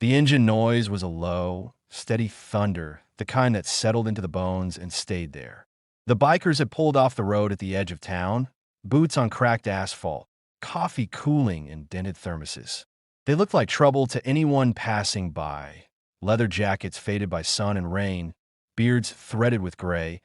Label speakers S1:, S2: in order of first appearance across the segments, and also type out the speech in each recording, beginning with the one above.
S1: The engine noise was a low, steady thunder, the kind that settled into the bones and stayed there. The bikers had pulled off the road at the edge of town, boots on cracked asphalt, coffee cooling in dented thermoses. They looked like trouble to anyone passing by. Leather jackets faded by sun and rain, beards threaded with gray,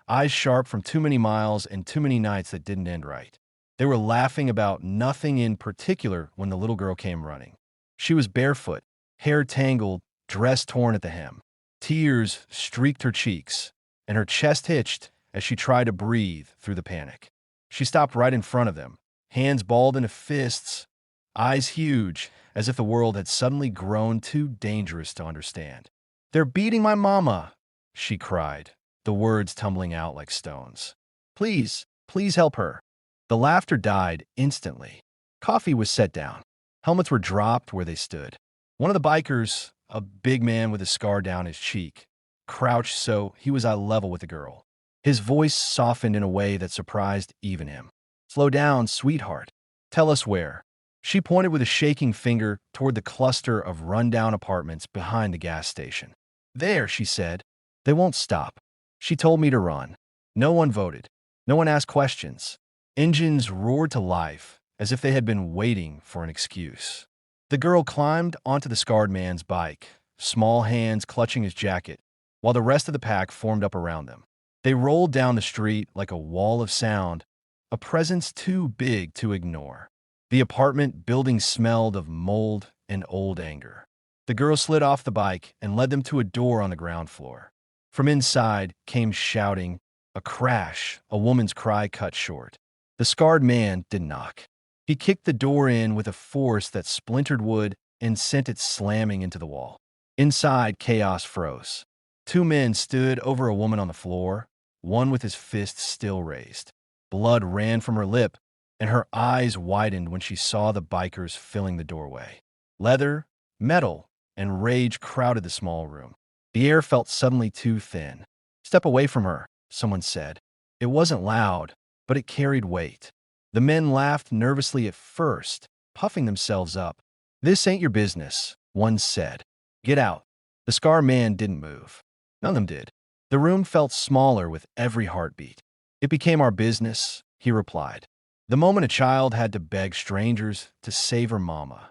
S1: eyes sharp from too many miles and too many nights that didn't end right. They were laughing about nothing in particular when the little girl came running. She was barefoot, hair tangled, dress torn at the hem. Tears streaked her cheeks, and her chest hitched as she tried to breathe through the panic. She stopped right in front of them, hands balled into fists, eyes huge, as if the world had suddenly grown too dangerous to understand. "They're beating my mama!" she cried, the words tumbling out like stones. "Please, please help her." The laughter died instantly. Coffee was set down. Helmets were dropped where they stood. One of the bikers, a big man with a scar down his cheek, crouched so he was eye level with the girl. His voice softened in a way that surprised even him. "Slow down, sweetheart. Tell us where." She pointed with a shaking finger toward the cluster of rundown apartments behind the gas station. "There," she said. "They won't stop." She told me to run. No one voted. No one asked questions. Engines roared to life as if they had been waiting for an excuse. The girl climbed onto the scarred man's bike, small hands clutching his jacket, while the rest of the pack formed up around them. They rolled down the street like a wall of sound, a presence too big to ignore. The apartment building smelled of mold and old anger. The girl slid off the bike and led them to a door on the ground floor. From inside came shouting, a crash, a woman's cry cut short. The scarred man didn't knock. He kicked the door in with a force that splintered wood and sent it slamming into the wall. Inside, chaos froze. Two men stood over a woman on the floor, one with his fist still raised. Blood ran from her lip, and her eyes widened when she saw the bikers filling the doorway. Leather, metal, and rage crowded the small room. The air felt suddenly too thin. "Step away from her," someone said. It wasn't loud, but it carried weight. The men laughed nervously at first, puffing themselves up. "This ain't your business," one said. "Get out." The scar man didn't move. None of them did. The room felt smaller with every heartbeat. "It became our business," he replied. The moment a child had to beg strangers to save her mama.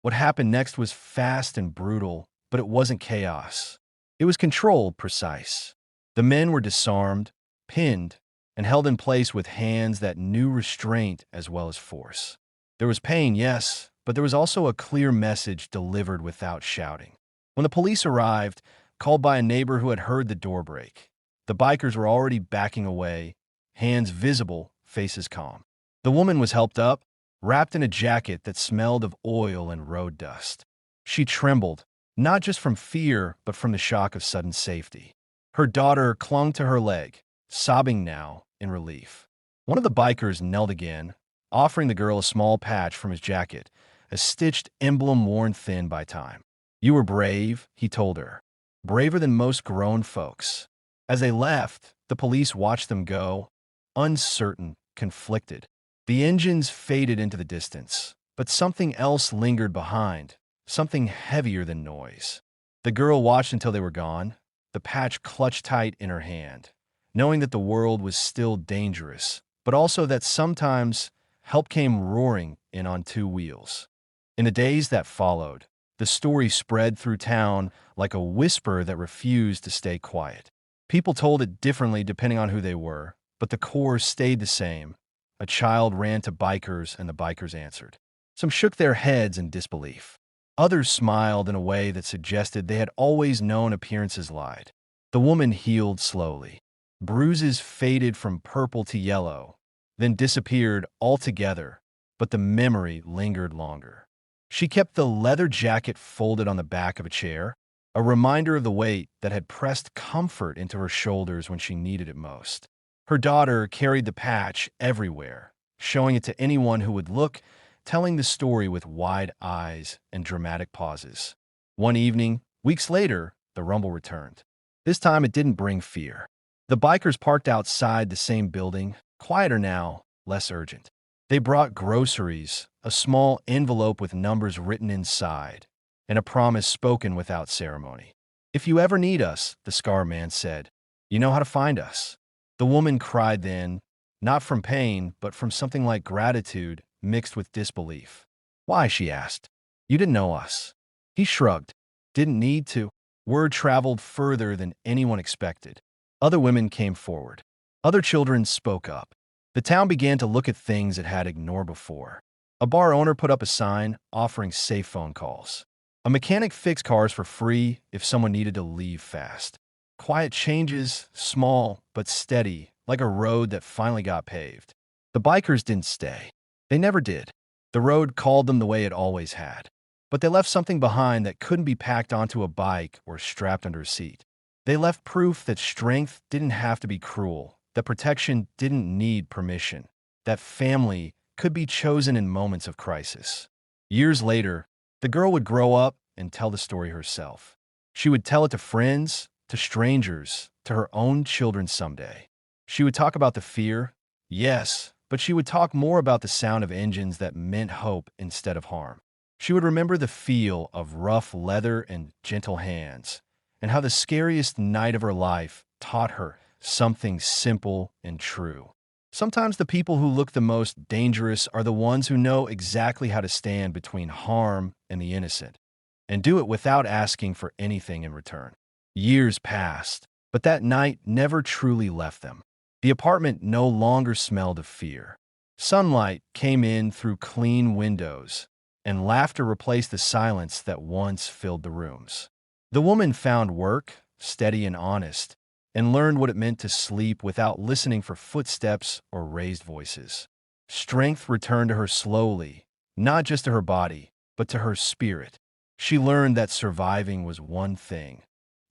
S1: What happened next was fast and brutal, but it wasn't chaos. It was controlled, precise. The men were disarmed, pinned, and held in place with hands that knew restraint as well as force. There was pain, yes, but there was also a clear message delivered without shouting. When the police arrived, called by a neighbor who had heard the door break, the bikers were already backing away, hands visible, faces calm. The woman was helped up, wrapped in a jacket that smelled of oil and road dust. She trembled, not just from fear, but from the shock of sudden safety. Her daughter clung to her leg, sobbing now in relief. One of the bikers knelt again, offering the girl a small patch from his jacket, a stitched emblem worn thin by time. "You were brave," he told her. "Braver than most grown folks." As they left, the police watched them go, uncertain, conflicted. The engines faded into the distance, but something else lingered behind, something heavier than noise. The girl watched until they were gone, the patch clutched tight in her hand, knowing that the world was still dangerous, but also that sometimes help came roaring in on two wheels. In the days that followed, the story spread through town like a whisper that refused to stay quiet. People told it differently depending on who they were, but the core stayed the same. A child ran to bikers, and the bikers answered. Some shook their heads in disbelief. Others smiled in a way that suggested they had always known appearances lied. The woman healed slowly. Bruises faded from purple to yellow, then disappeared altogether, but the memory lingered longer. She kept the leather jacket folded on the back of a chair, a reminder of the weight that had pressed comfort into her shoulders when she needed it most. Her daughter carried the patch everywhere, showing it to anyone who would look, telling the story with wide eyes and dramatic pauses. One evening, weeks later, the rumble returned. This time it didn't bring fear. The bikers parked outside the same building, quieter now, less urgent. They brought groceries, a small envelope with numbers written inside, and a promise spoken without ceremony. "If you ever need us," the scar man said, "you know how to find us." The woman cried then, not from pain, but from something like gratitude mixed with disbelief. "Why?" she asked. "You didn't know us." He shrugged. "Didn't need to." Word traveled further than anyone expected. Other women came forward. Other children spoke up. The town began to look at things it had ignored before. A bar owner put up a sign offering safe phone calls. A mechanic fixed cars for free if someone needed to leave fast. Quiet changes, small but steady, like a road that finally got paved. The bikers didn't stay. They never did. The road called them the way it always had. But they left something behind that couldn't be packed onto a bike or strapped under a seat. They left proof that strength didn't have to be cruel, that protection didn't need permission, that family could be chosen in moments of crisis. Years later, the girl would grow up and tell the story herself. She would tell it to friends, to strangers, to her own children someday. She would talk about the fear, yes, but she would talk more about the sound of engines that meant hope instead of harm. She would remember the feel of rough leather and gentle hands, and how the scariest night of her life taught her something simple and true. Sometimes the people who look the most dangerous are the ones who know exactly how to stand between harm and the innocent, and do it without asking for anything in return. Years passed, but that night never truly left them. The apartment no longer smelled of fear. Sunlight came in through clean windows, and laughter replaced the silence that once filled the rooms. The woman found work, steady and honest, and learned what it meant to sleep without listening for footsteps or raised voices. Strength returned to her slowly, not just to her body, but to her spirit. She learned that surviving was one thing,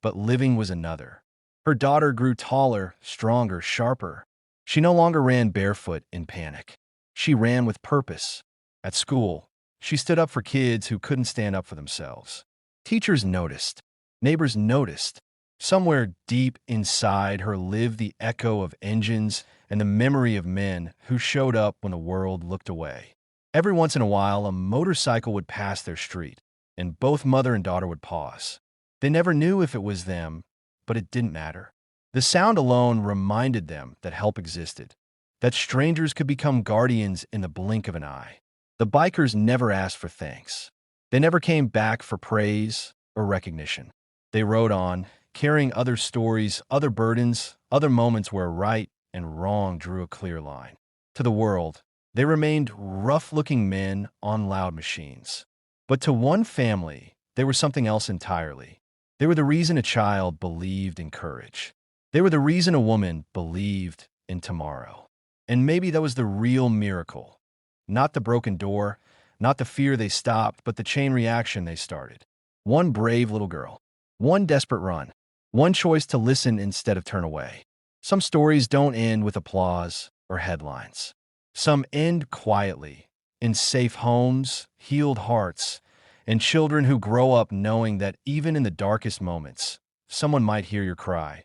S1: but living was another. Her daughter grew taller, stronger, sharper. She no longer ran barefoot in panic. She ran with purpose. At school, she stood up for kids who couldn't stand up for themselves. Teachers noticed. Neighbors noticed. Somewhere deep inside her lived the echo of engines and the memory of men who showed up when the world looked away. Every once in a while, a motorcycle would pass their street, and both mother and daughter would pause. They never knew if it was them, but it didn't matter. The sound alone reminded them that help existed, that strangers could become guardians in the blink of an eye. The bikers never asked for thanks. They never came back for praise or recognition. They rode on, carrying other stories, other burdens, other moments where right and wrong drew a clear line. To the world, they remained rough-looking men on loud machines. But to one family, they were something else entirely. They were the reason a child believed in courage. They were the reason a woman believed in tomorrow. And maybe that was the real miracle. Not the broken door, not the fear they stopped, but the chain reaction they started. One brave little girl. One desperate run. One choice to listen instead of turn away. Some stories don't end with applause or headlines. Some end quietly, in safe homes, healed hearts, and children who grow up knowing that even in the darkest moments, someone might hear your cry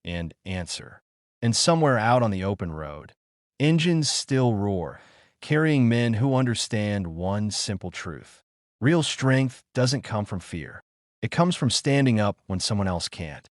S1: and answer. And somewhere out on the open road, engines still roar, carrying men who understand one simple truth. Real strength doesn't come from fear. It comes from standing up when someone else can't.